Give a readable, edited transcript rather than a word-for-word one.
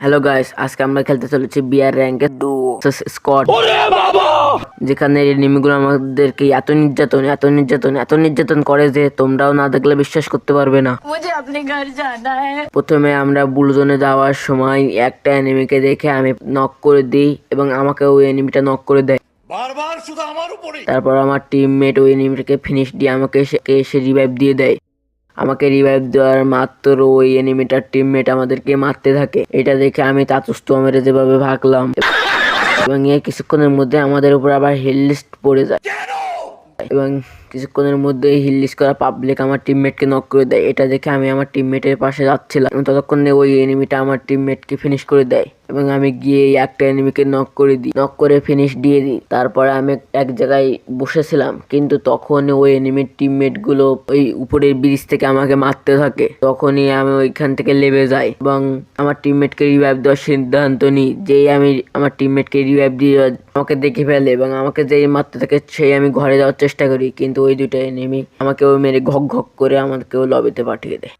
Hello guys, আজকে আমরা খেলতে চলেছি বিআর র্যাঙ্কের স্কোয়াড, যেখানে এনিমিগুলো আমাদেরকে এত নির্যাতন করে যে তোমরাও না দেখলে বিশ্বাস করতে পারবে না। मुझे अपने घर जाना है। প্রথমে আমরা ব্লু জোনে যাওয়ার সময় একটা এনিমিকে দেখে আমি নক করে দিই এবং আমাকে ওই এনিমিটা নক করে দেয়। বারবার শুধু আমার উপরে। তারপর আমার টিমমেট ওই এনিমিটাকে ফিনিশ দিয়ে আমাকে এসে রিভাইভ দিয়ে দেয়। আমাকে রিভাইভ দেওয়ার মাত্র ওই এনিমিটার টিমমেট আমাদেরকে মারতে থাকে। এটা দেখে আমি তাতুস্ত মেরে যেভাবে ভাগলাম এবং এর কিছুক্ষণের মধ্যে আমাদের উপর আবার হিল লিস্ট পড়ে যায় এবং কিছুক্ষণের মধ্যে হিল লিস্ট করা পাবলিক আমার টিমমেটকে নক করে দেয়। এটা দেখে আমি আমার টিমমেটের পাশে যাচ্ছিলাম এবং ততক্ষণে ওই এনিমিটা আমার টিমমেটকে ফিনিশ করে দেয় এবং আমি গিয়ে একটা এনিমিকে নক করে দিই, নক করে ফিনিশ দিয়ে দিই। তারপরে আমি এক জায়গায় বসেছিলাম, কিন্তু তখন ওই এনিমির টিমমেট গুলো ওই উপরের ব্রিজ থেকে আমাকে মারতে থাকে। তখনই আমি ওইখান থেকে লেবে যাই এবং আমার টিমমেটকে রিভাইভ দেওয়ার সিদ্ধান্ত নিই। যেই আমি আমার টিমমেটকে রিভাইভ দিয়ে আমাকে দেখে ফেলে এবং আমাকে যেই মারতে থাকে সেই আমি ঘরে যাওয়ার চেষ্টা করি, কিন্তু ওই দুটো এনিমি আমাকে ওই মেরে ঘক ঘক করে আমাকেও লবিতে পাঠিয়ে দেয়।